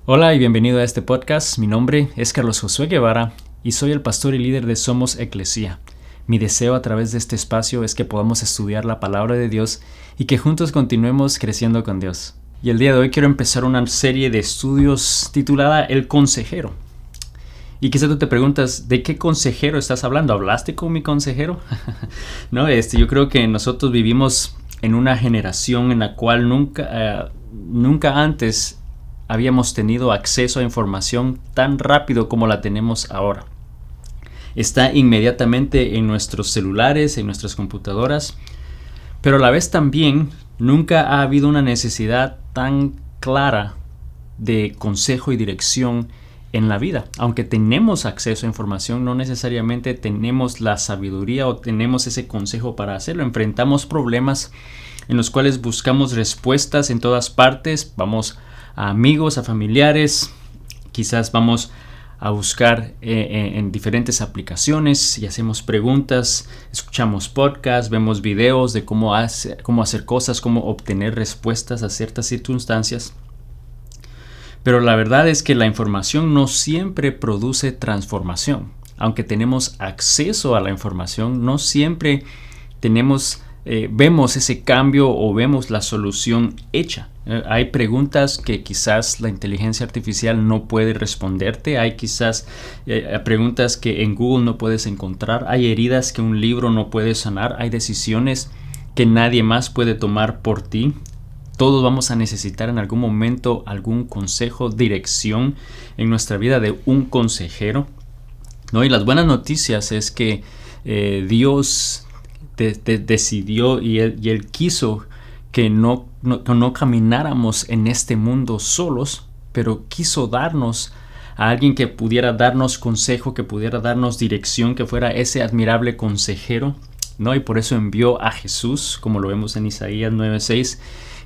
Hola y bienvenido a este podcast. Mi nombre es Carlos Josué Guevara y soy el pastor y líder de Somos Eclesia. Mi deseo a través de este espacio es que podamos estudiar la palabra de Dios y que juntos continuemos creciendo con Dios. Y el día de hoy quiero empezar una serie de estudios titulada El Consejero. Y quizás tú te preguntas, ¿de qué consejero estás hablando? ¿Hablaste con mi consejero? No, yo creo que nosotros vivimos en una generación en la cual nunca antes habíamos tenido acceso a información tan rápido como la tenemos ahora. Está inmediatamente en nuestros celulares, en nuestras computadoras, pero a la vez también nunca ha habido una necesidad tan clara de consejo y dirección en la vida. Aunque tenemos acceso a información, no necesariamente tenemos la sabiduría o tenemos ese consejo para hacerlo. Enfrentamos problemas en los cuales buscamos respuestas en todas partes. Vamos a amigos, a familiares, quizás vamos a buscar en diferentes aplicaciones y hacemos preguntas, escuchamos podcasts, vemos videos de cómo hacer cosas, cómo obtener respuestas a ciertas circunstancias. Pero la verdad es que la información no siempre produce transformación. Aunque tenemos acceso a la información, no siempre vemos ese cambio o vemos la solución hecha. Hay preguntas que quizás la inteligencia artificial no puede responderte. Hay quizás preguntas que en Google no puedes encontrar. Hay heridas que un libro no puede sanar. Hay decisiones que nadie más puede tomar por ti. Todos vamos a necesitar en algún momento algún consejo, dirección en nuestra vida de un consejero, ¿no? Y las buenas noticias es que Dios decidió y él quiso que no camináramos en este mundo solos, pero quiso darnos a alguien que pudiera darnos consejo, que pudiera darnos dirección, que fuera ese admirable consejero, ¿no? Y por eso envió a Jesús, como lo vemos en Isaías 9:6,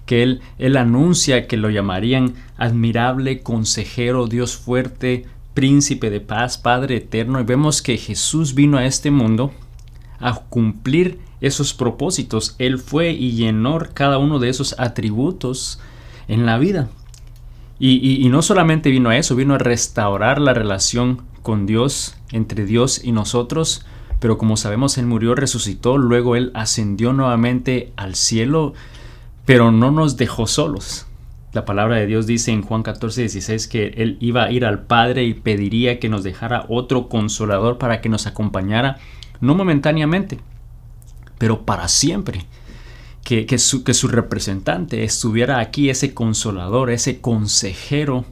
que él anuncia que lo llamarían admirable consejero, Dios fuerte, príncipe de paz, Padre eterno. Y vemos que Jesús vino a este mundo a cumplir esos propósitos. Él fue y llenó cada uno de esos atributos en la vida. Y no solamente vino a eso, vino a restaurar la relación con Dios, entre Dios y nosotros. Pero como sabemos, Él murió, resucitó, luego Él ascendió nuevamente al cielo, pero no nos dejó solos. La palabra de Dios dice en Juan 14:16 que Él iba a ir al Padre y pediría que nos dejara otro consolador para que nos acompañara, no momentáneamente, pero para siempre. Que su representante estuviera aquí, ese consolador, ese consejero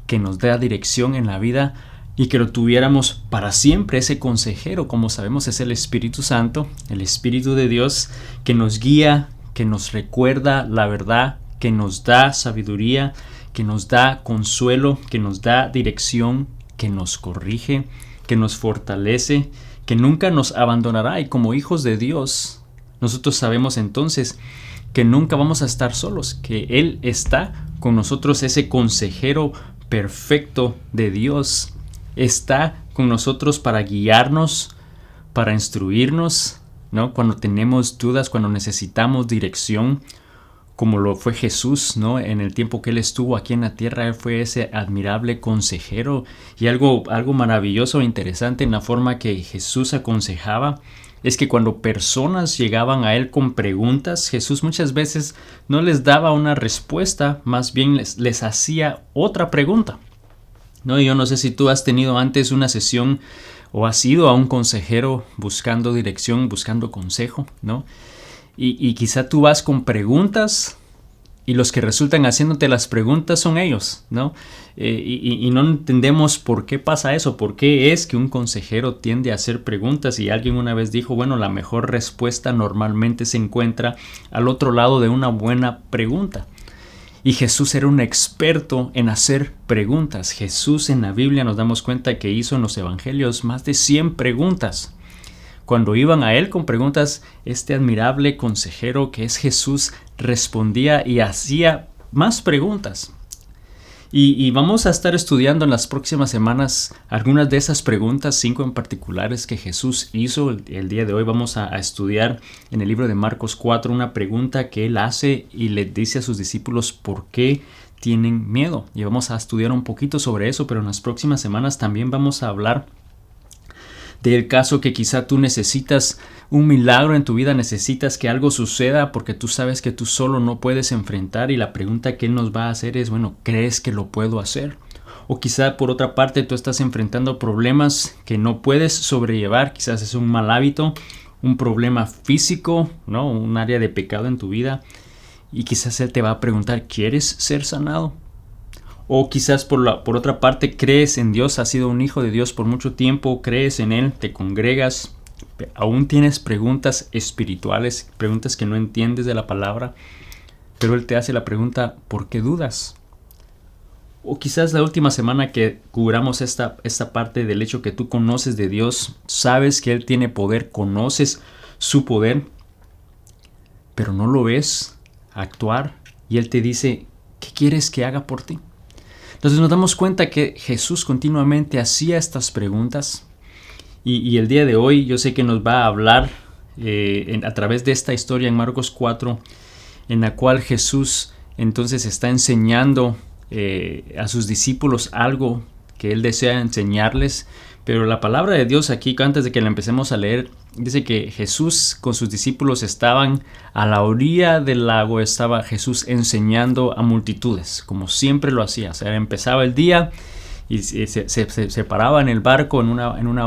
que nos da dirección en la vida y que lo tuviéramos para siempre. Ese consejero, como sabemos, es el Espíritu Santo, el Espíritu de Dios, que nos guía, que nos recuerda la verdad, que nos da sabiduría, que nos da consuelo, que nos da dirección, que nos corrige, que nos fortalece, que nunca nos abandonará. Y como hijos de Dios, nosotros sabemos entonces que nunca vamos a estar solos, que Él está con nosotros, ese consejero perfecto de Dios está con nosotros para guiarnos, para instruirnos, ¿no? Cuando tenemos dudas, cuando necesitamos dirección, como lo fue Jesús, ¿no? En el tiempo que Él estuvo aquí en la tierra, Él fue ese admirable consejero. Y algo maravilloso e interesante en la forma que Jesús aconsejaba es que cuando personas llegaban a Él con preguntas, Jesús muchas veces no les daba una respuesta, más bien les hacía otra pregunta, ¿no? Yo no sé si tú has tenido antes una sesión o has ido a un consejero buscando dirección, buscando consejo, ¿no? Y quizá tú vas con preguntas y los que resultan haciéndote las preguntas son ellos, ¿no? Y no entendemos por qué pasa eso, por qué es que un consejero tiende a hacer preguntas. Y alguien una vez dijo, bueno, la mejor respuesta normalmente se encuentra al otro lado de una buena pregunta. Y Jesús era un experto en hacer preguntas. Jesús en la Biblia nos damos cuenta que hizo en los evangelios más de 100 preguntas. Cuando iban a Él con preguntas, este admirable consejero que es Jesús respondía y hacía más preguntas. Y vamos a estar estudiando en las próximas semanas algunas de esas preguntas, 5 en particulares que Jesús hizo. El día de hoy vamos a estudiar en el libro de Marcos 4 una pregunta que Él hace y le dice a sus discípulos por qué tienen miedo? Y vamos a estudiar un poquito sobre eso, pero en las próximas semanas también vamos a hablar del caso que quizá tú necesitas un milagro en tu vida, necesitas que algo suceda porque tú sabes que tú solo no puedes enfrentar, y la pregunta que Él nos va a hacer es, bueno, ¿crees que lo puedo hacer? O quizá por otra parte tú estás enfrentando problemas que no puedes sobrellevar, quizás es un mal hábito, un problema físico, ¿no? Un área de pecado en tu vida, y quizás Él te va a preguntar, ¿quieres ser sanado? O quizás por otra parte crees en Dios, has sido un hijo de Dios por mucho tiempo, crees en Él, te congregas, aún tienes preguntas espirituales, preguntas que no entiendes de la palabra, pero Él te hace la pregunta, ¿por qué dudas? O quizás la última semana que cubramos esta parte del hecho que tú conoces de Dios, sabes que Él tiene poder, conoces su poder, pero no lo ves actuar, y Él te dice, ¿qué quieres que haga por ti? Entonces nos damos cuenta que Jesús continuamente hacía estas preguntas, y el día de hoy yo sé que nos va a hablar a través de esta historia en Marcos 4, en la cual Jesús entonces está enseñando a sus discípulos algo que Él desea enseñarles. Pero la palabra de Dios aquí, antes de que la empecemos a leer, dice que Jesús con sus discípulos estaban a la orilla del lago, estaba Jesús enseñando a multitudes, como siempre lo hacía. O sea, empezaba el día y se paraba en el barco, en una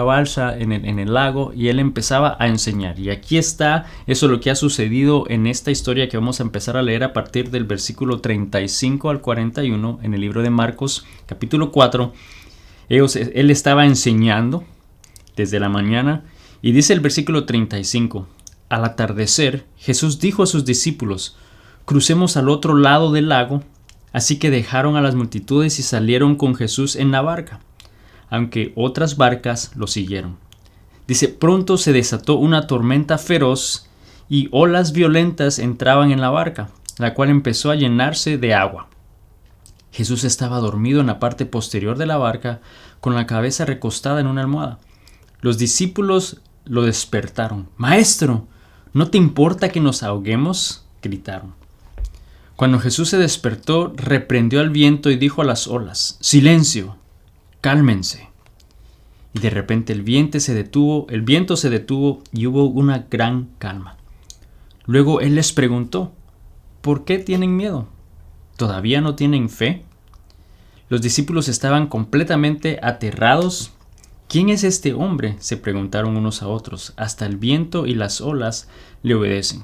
balsa, en el lago, y Él empezaba a enseñar. Y aquí está, eso es lo que ha sucedido en esta historia que vamos a empezar a leer a partir del versículo 35 al 41 en el libro de Marcos, capítulo 4. Él estaba enseñando desde la mañana, y dice el versículo 35, al atardecer Jesús dijo a sus discípulos, crucemos al otro lado del lago. Así que dejaron a las multitudes y salieron con Jesús en la barca, aunque otras barcas lo siguieron. Dice, pronto se desató una tormenta feroz y olas violentas entraban en la barca, la cual empezó a llenarse de agua. Jesús estaba dormido en la parte posterior de la barca, con la cabeza recostada en una almohada. Los discípulos lo despertaron. Maestro, ¿no te importa que nos ahoguemos?, gritaron. Cuando Jesús se despertó, reprendió al viento y dijo a las olas, silencio, cálmense. Y de repente el viento se detuvo y hubo una gran calma. Luego Él les preguntó, ¿por qué tienen miedo? ¿Todavía no tienen fe? Los discípulos estaban completamente aterrados. ¿Quién es este hombre?, se preguntaron unos a otros. Hasta el viento y las olas le obedecen.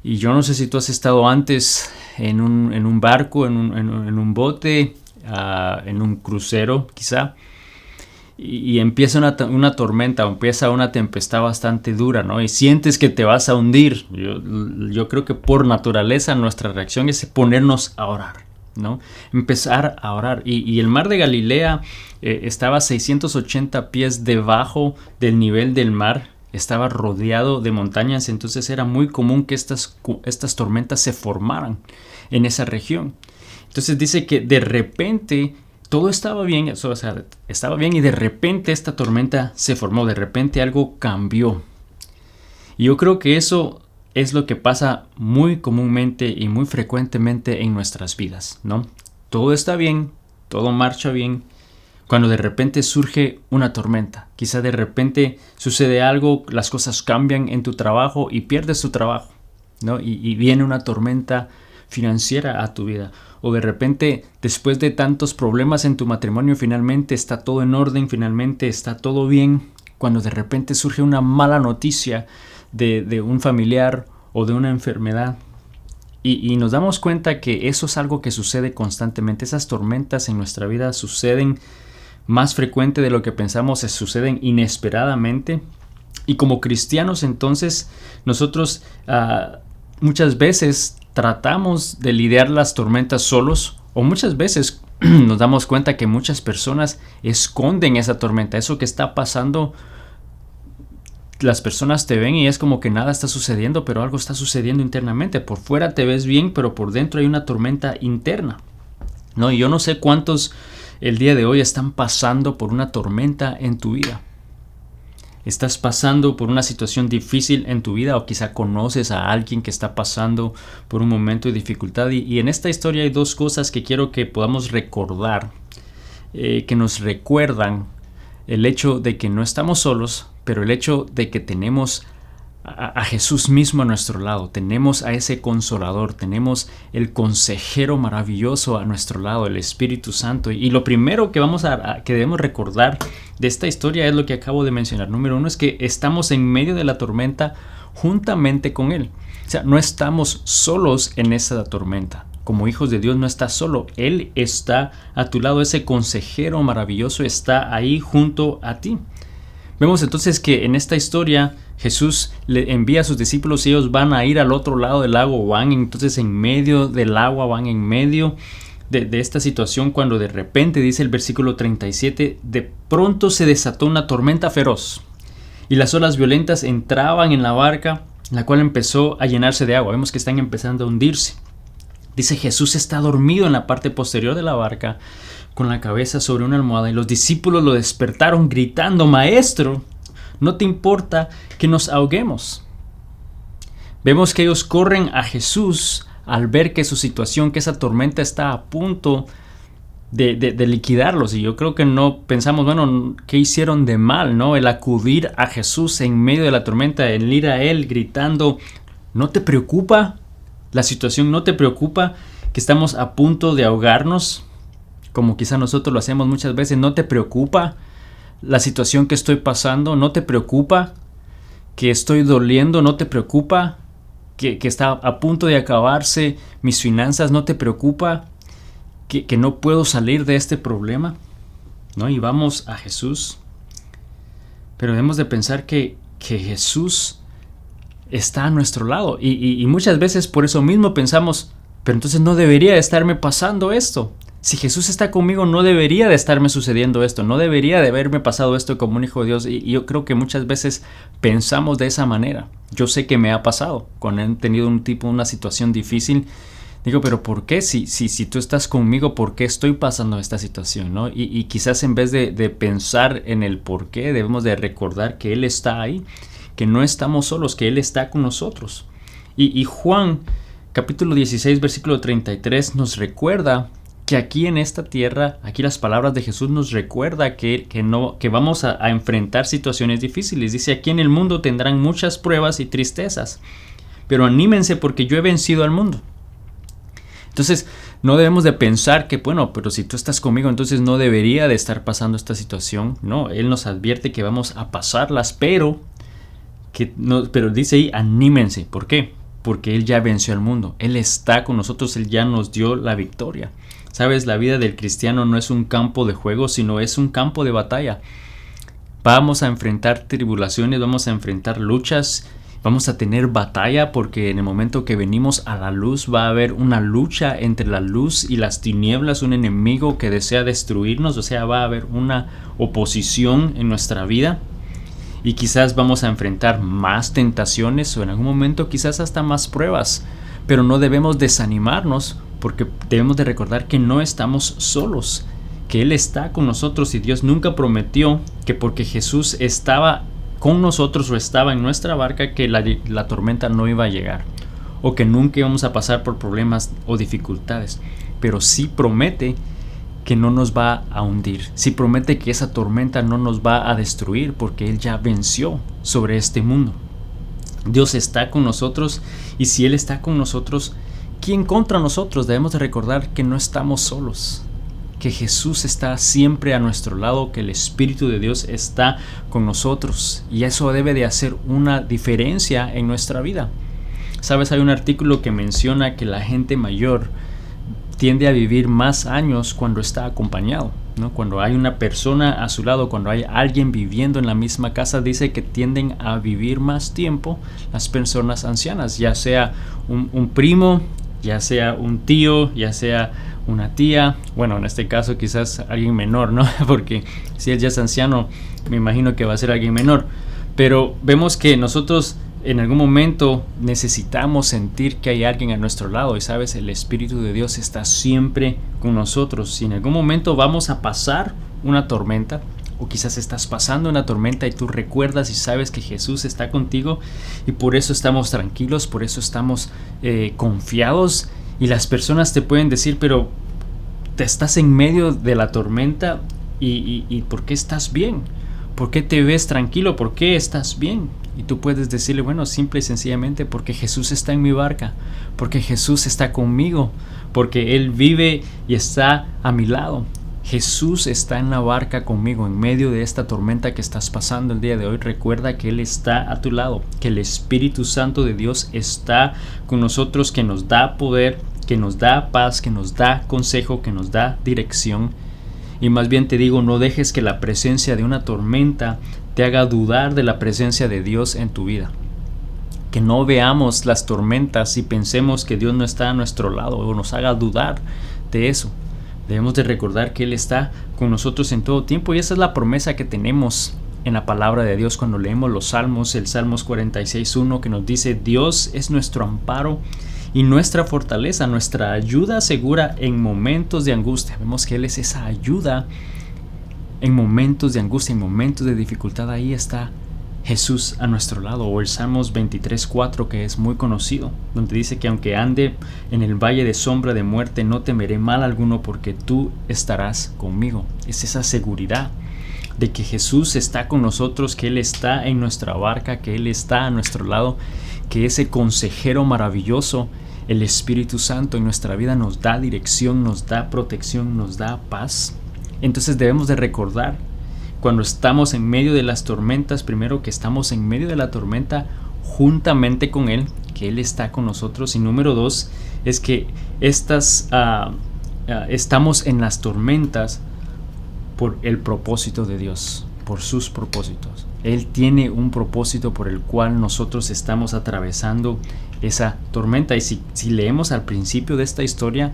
Y yo no sé si tú has estado antes en un barco, en un bote, en un crucero quizá, y empieza una tormenta o empieza una tempestad bastante dura, ¿no? Y sientes que te vas a hundir. Yo creo que por naturaleza nuestra reacción es ponernos a orar, ¿no? Empezar a orar. Y el mar de Galilea estaba a 680 pies debajo del nivel del mar. Estaba rodeado de montañas, entonces era muy común que estas tormentas se formaran en esa región. Entonces dice que de repente todo estaba bien, estaba bien, y de repente esta tormenta se formó, de repente algo cambió. Y yo creo que eso es lo que pasa muy comúnmente y muy frecuentemente en nuestras vidas, ¿no? Todo está bien, todo marcha bien, cuando de repente surge una tormenta. Quizá de repente sucede algo, las cosas cambian en tu trabajo y pierdes tu trabajo, ¿no? Y viene una tormenta financiera a tu vida. O de repente, después de tantos problemas en tu matrimonio, finalmente está todo en orden, finalmente está todo bien. Cuando de repente surge una mala noticia de un familiar o de una enfermedad. Y nos damos cuenta que eso es algo que sucede constantemente. Esas tormentas en nuestra vida suceden más frecuente de lo que pensamos, suceden inesperadamente. Y como cristianos, entonces, nosotros muchas veces tratamos de lidiar las tormentas solos, o muchas veces nos damos cuenta que muchas personas esconden esa tormenta, eso que está pasando. Las personas te ven y es como que nada está sucediendo, pero algo está sucediendo internamente. Por fuera te ves bien, pero por dentro hay una tormenta interna, ¿no? Y yo no sé cuántos el día de hoy están pasando por una tormenta en tu vida. ¿Estás pasando por una situación difícil en tu vida o quizá conoces a alguien que está pasando por un momento de dificultad? Y en esta historia hay dos cosas que quiero que podamos recordar, que nos recuerdan el hecho de que no estamos solos, pero el hecho de que tenemos a Jesús mismo a nuestro lado, tenemos a ese consolador, tenemos el consejero maravilloso a nuestro lado, el Espíritu Santo. Y lo primero que que debemos recordar de esta historia es lo que acabo de mencionar. Número uno es que estamos en medio de la tormenta juntamente con Él. O sea, no estamos solos en esa tormenta. Como hijos de Dios no estás solo, Él está a tu lado, ese consejero maravilloso está ahí junto a ti. Vemos entonces que en esta historia Jesús le envía a sus discípulos y ellos van a ir al otro lado del lago, van entonces en medio del agua, van en medio de esta situación cuando de repente, dice el versículo 37, de pronto se desató una tormenta feroz y las olas violentas entraban en la barca, la cual empezó a llenarse de agua. Vemos que están empezando a hundirse. Dice, Jesús está dormido en la parte posterior de la barca con la cabeza sobre una almohada y los discípulos lo despertaron gritando, Maestro, ¿no te importa que nos ahoguemos? Vemos que ellos corren a Jesús al ver que su situación, que esa tormenta está a punto de liquidarlos. Y yo creo que no pensamos, bueno, ¿qué hicieron de mal, no? El acudir a Jesús en medio de la tormenta, el ir a Él gritando, ¿no te preocupa la situación? ¿No te preocupa que estamos a punto de ahogarnos? Como quizá nosotros lo hacemos muchas veces. ¿No te preocupa la situación que estoy pasando? ¿No te preocupa que estoy doliendo? ¿No te preocupa que está a punto de acabarse mis finanzas? ¿No te preocupa que no puedo salir de este problema? ¿No? Y vamos a Jesús. Pero debemos de pensar que Jesús está a nuestro lado. Y muchas veces por eso mismo pensamos, pero entonces no debería de estarme pasando esto. Si Jesús está conmigo, no debería de estarme sucediendo esto, no debería de haberme pasado esto como un hijo de Dios. Y yo creo que muchas veces pensamos de esa manera. Yo sé que me ha pasado cuando he tenido una situación difícil. Digo, pero ¿por qué? Si tú estás conmigo, ¿por qué estoy pasando esta situación, ¿no? Y quizás en vez de pensar en el por qué, debemos de recordar que Él está ahí, que no estamos solos, que Él está con nosotros. Y Juan, capítulo 16, versículo 33, nos recuerda que aquí en esta tierra, aquí las palabras de Jesús nos recuerda que vamos a enfrentar situaciones difíciles. Dice, aquí en el mundo tendrán muchas pruebas y tristezas, pero anímense porque yo he vencido al mundo. Entonces, no debemos de pensar que, bueno, pero si tú estás conmigo, entonces no debería de estar pasando esta situación. No, Él nos advierte que vamos a pasarlas, pero dice ahí, anímense. ¿Por qué? Porque Él ya venció al mundo. Él está con nosotros, Él ya nos dio la victoria. Sabes, la vida del cristiano no es un campo de juego, sino es un campo de batalla. Vamos a enfrentar tribulaciones, vamos a enfrentar luchas, vamos a tener batalla porque en el momento que venimos a la luz va a haber una lucha entre la luz y las tinieblas, un enemigo que desea destruirnos, o sea, va a haber una oposición en nuestra vida y quizás vamos a enfrentar más tentaciones o en algún momento quizás hasta más pruebas, pero no debemos desanimarnos porque debemos de recordar que no estamos solos, que Él está con nosotros y Dios nunca prometió que porque Jesús estaba con nosotros o estaba en nuestra barca que la tormenta no iba a llegar o que nunca íbamos a pasar por problemas o dificultades, pero sí promete que no nos va a hundir, sí promete que esa tormenta no nos va a destruir porque Él ya venció sobre este mundo. Dios está con nosotros y si Él está con nosotros, ¿quién contra nosotros? Debemos de recordar que no estamos solos, que Jesús está siempre a nuestro lado, que el Espíritu de Dios está con nosotros y eso debe de hacer una diferencia en nuestra vida. Sabes, hay un artículo que menciona que la gente mayor tiende a vivir más años cuando está acompañado, ¿no? Cuando hay una persona a su lado, cuando hay alguien viviendo en la misma casa, dice que tienden a vivir más tiempo las personas ancianas, ya sea un primo, ya sea un tío, ya sea una tía, bueno, en este caso quizás alguien menor, ¿no? Porque si él ya es anciano, me imagino que va a ser alguien menor. Pero vemos que nosotros en algún momento necesitamos sentir que hay alguien a nuestro lado y sabes, el Espíritu de Dios está siempre con nosotros. Si en algún momento vamos a pasar una tormenta O quizás estás pasando una tormenta y tú recuerdas y sabes que Jesús está contigo y por eso estamos tranquilos, por eso estamos confiados. Y las personas te pueden decir, pero te estás en medio de la tormenta y ¿por qué estás bien? ¿Por qué te ves tranquilo? ¿Por qué estás bien? Y tú puedes decirle, bueno, simple y sencillamente porque Jesús está en mi barca, porque Jesús está conmigo, porque Él vive y está a mi lado. Jesús está en la barca conmigo en medio de esta tormenta que estás pasando el día de hoy. Recuerda que Él está a tu lado, que el Espíritu Santo de Dios está con nosotros, que nos da poder, que nos da paz, que nos da consejo, que nos da dirección. Y más bien te digo, no dejes que la presencia de una tormenta te haga dudar de la presencia de Dios en tu vida. Que no veamos las tormentas y pensemos que Dios no está a nuestro lado o nos haga dudar de eso. Debemos de recordar que Él está con nosotros en todo tiempo y esa es la promesa que tenemos en la palabra de Dios cuando leemos los Salmos, el Salmos 46:1 que nos dice: Dios es nuestro amparo y nuestra fortaleza, nuestra ayuda segura en momentos de angustia. Vemos que Él es esa ayuda en momentos de angustia, en momentos de dificultad. Ahí está Jesús a nuestro lado. O el Salmos 23:4 que es muy conocido, donde dice que aunque ande en el valle de sombra de muerte, no temeré mal alguno porque tú estarás conmigo. Es esa seguridad de que Jesús está con nosotros, que Él está en nuestra barca, que Él está a nuestro lado, que ese consejero maravilloso, el Espíritu Santo en nuestra vida nos da dirección, nos da protección, nos da paz. Entonces debemos de recordar cuando estamos en medio de las tormentas, primero que estamos en medio de la tormenta juntamente con Él, que Él está con nosotros. Y número 2 es que estamos en las tormentas por el propósito de Dios, por sus propósitos. Él tiene un propósito por el cual nosotros estamos atravesando esa tormenta. Y si leemos al principio de esta historia,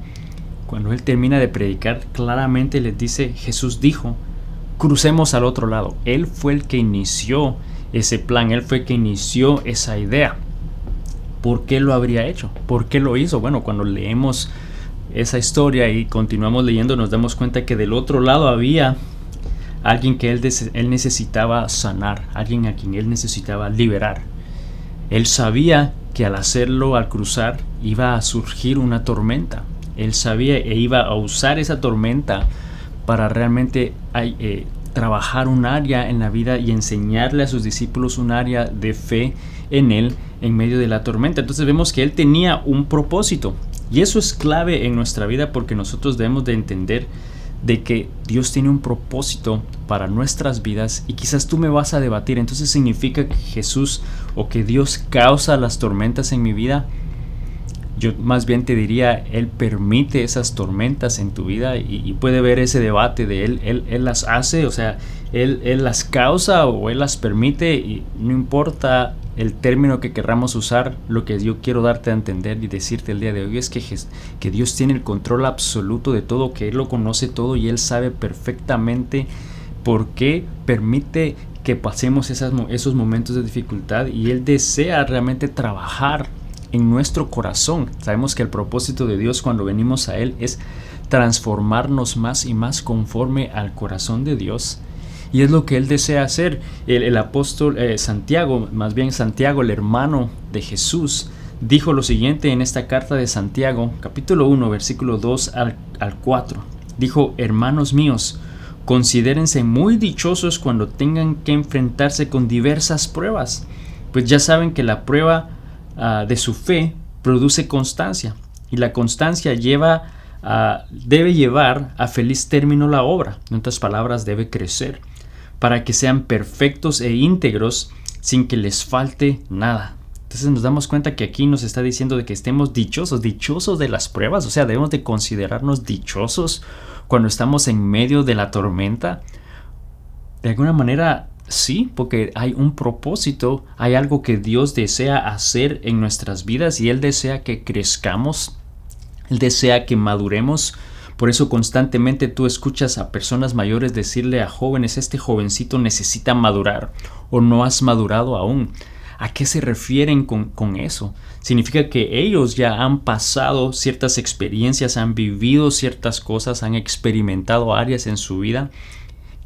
cuando Él termina de predicar, claramente les dice, Jesús dijo, crucemos al otro lado. Él fue el que inició ese plan, Él fue el que inició esa idea. ¿Por qué lo habría hecho? ¿Por qué lo hizo? Bueno, cuando leemos esa historia y continuamos leyendo, nos damos cuenta que del otro lado había alguien que él necesitaba sanar, alguien a quien Él necesitaba liberar. Él sabía que al hacerlo, al cruzar, iba a surgir una tormenta. Él sabía e iba a usar esa tormenta para realmente trabajar un área en la vida y enseñarle a sus discípulos un área de fe en Él en medio de la tormenta. Entonces vemos que Él tenía un propósito y eso es clave en nuestra vida porque nosotros debemos de entender de que Dios tiene un propósito para nuestras vidas y quizás tú me vas a debatir, entonces significa que Jesús o que Dios causa las tormentas en mi vida. Yo más bien te diría, Él permite esas tormentas en tu vida y puede ver ese debate de Él las hace, o sea, él las causa o Él las permite y no importa el término que querramos usar, lo que yo quiero darte a entender y decirte el día de hoy es que Dios tiene el control absoluto de todo, que Él lo conoce todo y Él sabe perfectamente por qué permite que pasemos esos momentos de dificultad y Él desea realmente trabajar en nuestro corazón. Sabemos que el propósito de Dios cuando venimos a Él es transformarnos más y más conforme al corazón de Dios y es lo que Él desea hacer. El apóstol Santiago, más bien Santiago, el hermano de Jesús, dijo lo siguiente en esta carta de Santiago, capítulo 1, versículo 2 al 4. Dijo: hermanos míos, considérense muy dichosos cuando tengan que enfrentarse con diversas pruebas, pues ya saben que la prueba de su fe produce constancia y la constancia debe llevar a feliz término la obra. En otras palabras, debe crecer para que sean perfectos e íntegros sin que les falte nada. Entonces nos damos cuenta que aquí nos está diciendo de que estemos dichosos de las pruebas. O sea, debemos de considerarnos dichosos cuando estamos en medio de la tormenta. De alguna manera sí, porque hay un propósito, hay algo que Dios desea hacer en nuestras vidas y Él desea que crezcamos, Él desea que maduremos. Por eso constantemente tú escuchas a personas mayores decirle a jóvenes, este jovencito necesita madurar o no has madurado aún. ¿A qué se refieren con eso? Significa que ellos ya han pasado ciertas experiencias, han vivido ciertas cosas, han experimentado áreas en su vida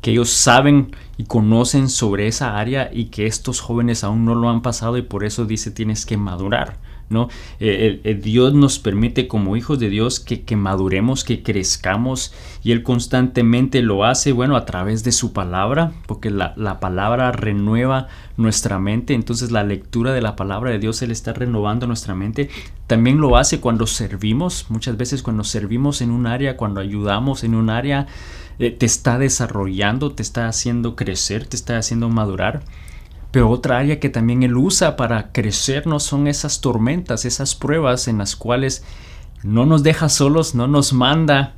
que ellos saben y conocen sobre esa área y que estos jóvenes aún no lo han pasado, y por eso dice tienes que madurar, ¿no? Dios nos permite como hijos de Dios que maduremos, que crezcamos, y Él constantemente lo hace, bueno, a través de su palabra, porque la palabra renueva nuestra mente. Entonces la lectura de la palabra de Dios, Él está renovando nuestra mente. También lo hace cuando servimos. Muchas veces cuando servimos en un área, cuando ayudamos en un área, te está desarrollando, te está haciendo crecer, te está haciendo madurar. Pero otra área que también Él usa para crecernos son esas tormentas, esas pruebas en las cuales no nos deja solos, no nos manda.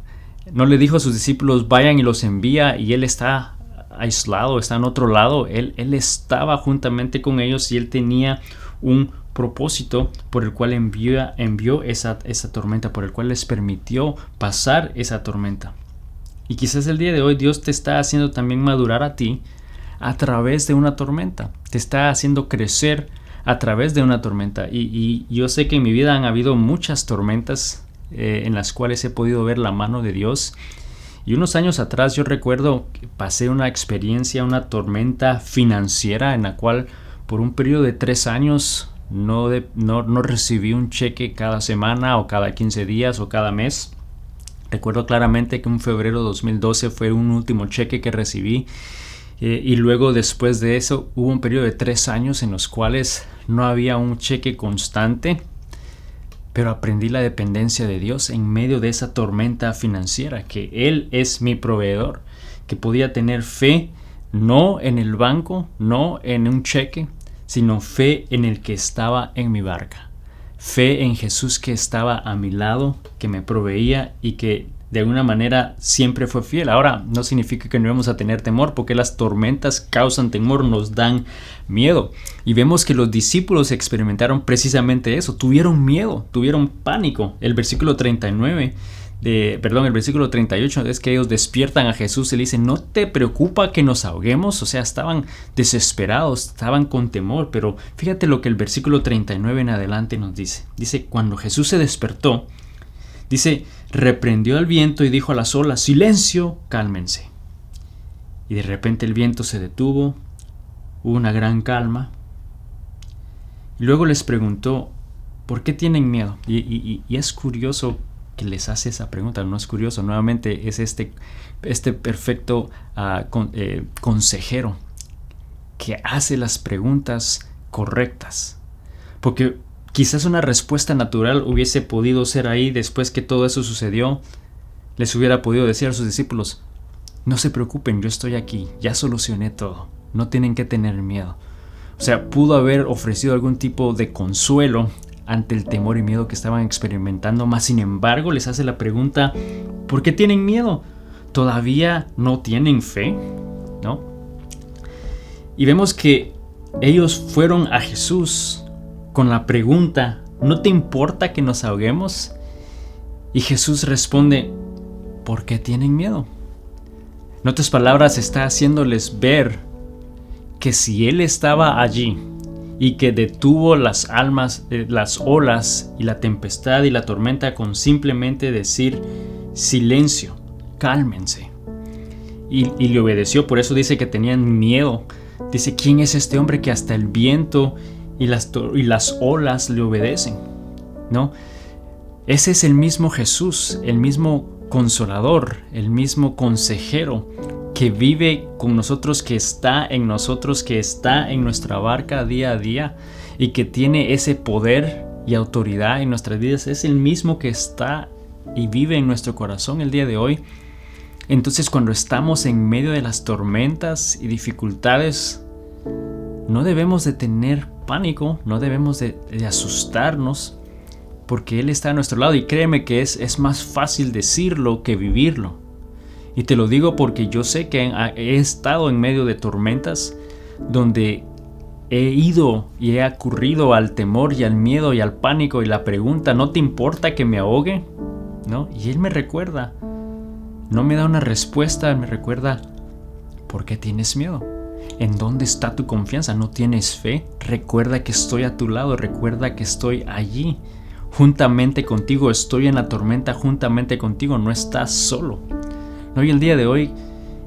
No le dijo a sus discípulos vayan y los envía, y Él está aislado, está en otro lado. Él estaba juntamente con ellos, y Él tenía un propósito por el cual envió esa tormenta, por el cual les permitió pasar esa tormenta. Y quizás el día de hoy Dios te está haciendo también madurar a ti a través de una tormenta. Te está haciendo crecer a través de una tormenta. Y yo sé que en mi vida han habido muchas tormentas en las cuales he podido ver la mano de Dios. Y unos años atrás yo recuerdo que pasé una experiencia, una tormenta financiera en la cual por un periodo de 3 años no recibí un cheque cada semana o cada 15 días o cada mes. Recuerdo claramente que en febrero de 2012 fue un último cheque que recibí. Y luego después de eso hubo un periodo de 3 años en los cuales no había un cheque constante, pero aprendí la dependencia de Dios en medio de esa tormenta financiera, que Él es mi proveedor, que podía tener fe no en el banco, no en un cheque, sino fe en el que estaba en mi barca, fe en Jesús que estaba a mi lado, que me proveía y que de alguna manera siempre fue fiel. Ahora, no significa que no vamos a tener temor, porque las tormentas causan temor, nos dan miedo. Y vemos que los discípulos experimentaron precisamente eso, tuvieron miedo, tuvieron pánico. El versículo 38 es que ellos despiertan a Jesús y le dicen, ¿no te preocupa que nos ahoguemos? O sea, estaban desesperados, estaban con temor. Pero fíjate lo que el versículo 39 en adelante nos dice. Dice, cuando Jesús se despertó, dice, reprendió al viento y dijo a las olas, silencio, cálmense. Y de repente el viento se detuvo, hubo una gran calma. Y luego les preguntó, ¿por qué tienen miedo? Y es curioso que les hace esa pregunta. No es curioso, nuevamente es este perfecto consejero que hace las preguntas correctas. Porque quizás una respuesta natural hubiese podido ser ahí después que todo eso sucedió. Les hubiera podido decir a sus discípulos, no se preocupen, yo estoy aquí, ya solucioné todo, no tienen que tener miedo. O sea, pudo haber ofrecido algún tipo de consuelo ante el temor y miedo que estaban experimentando, mas sin embargo les hace la pregunta, ¿por qué tienen miedo? ¿Todavía no tienen fe? ¿No? Y vemos que ellos fueron a Jesús con la pregunta, ¿no te importa que nos ahoguemos? Y Jesús responde, ¿por qué tienen miedo? En otras palabras, está haciéndoles ver que si Él estaba allí y que detuvo las olas y la tempestad y la tormenta con simplemente decir silencio, cálmense, y le obedeció. Por eso dice que tenían miedo. Dice, ¿quién es este hombre que hasta el viento y las olas le obedecen? ¿No? Ese es el mismo Jesús, el mismo consolador, el mismo consejero que vive con nosotros, que está en nosotros, que está en nuestra barca día a día y que tiene ese poder y autoridad en nuestras vidas. Es el mismo que está y vive en nuestro corazón el día de hoy. Entonces, cuando estamos en medio de las tormentas y dificultades, no debemos de tener pánico, no debemos de asustarnos, porque Él está a nuestro lado. Y créeme que es más fácil decirlo que vivirlo. Y te lo digo porque yo sé que he estado en medio de tormentas donde he ido y he ocurrido al temor y al miedo y al pánico y la pregunta, ¿no te importa que me ahogue? ¿No? Y Él me recuerda, no me da una respuesta, me recuerda, ¿por qué tienes miedo? ¿En dónde está tu confianza? ¿No tienes fe? Recuerda que estoy a tu lado, recuerda que estoy allí, juntamente contigo, estoy en la tormenta juntamente contigo, no estás solo. ¿No? Y el día de hoy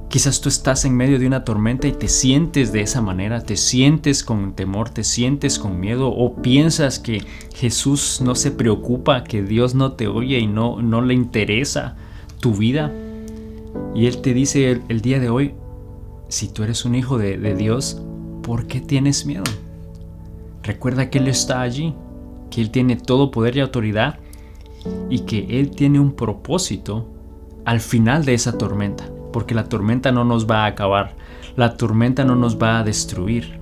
Quizás tú estás en medio de una tormenta y te sientes de esa manera, te sientes con temor, te sientes con miedo o piensas que Jesús no se preocupa, que Dios no te oye y no le interesa tu vida. Y Él te dice el día de hoy, si tú eres un hijo de Dios, ¿por qué tienes miedo? Recuerda que Él está allí, que Él tiene todo poder y autoridad y que Él tiene un propósito al final de esa tormenta. Porque la tormenta no nos va a acabar, la tormenta no nos va a destruir,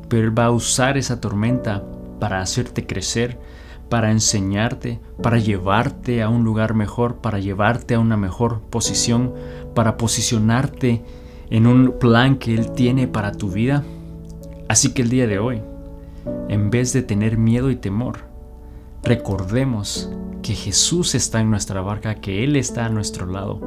pero Él va a usar esa tormenta para hacerte crecer, para enseñarte, para llevarte a un lugar mejor, para llevarte a una mejor posición, para posicionarte en un plan que Él tiene para tu vida. Así que el día de hoy, en vez de tener miedo y temor, recordemos que Jesús está en nuestra barca, que Él está a nuestro lado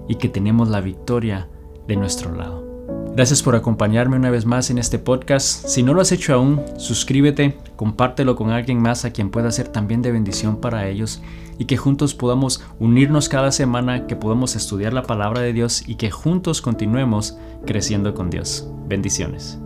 y que tenemos la victoria de nuestro lado. Gracias por acompañarme una vez más en este podcast. Si no lo has hecho aún, suscríbete, compártelo con alguien más a quien pueda ser también de bendición para ellos y que juntos podamos unirnos cada semana, que podamos estudiar la palabra de Dios y que juntos continuemos creciendo con Dios. Bendiciones.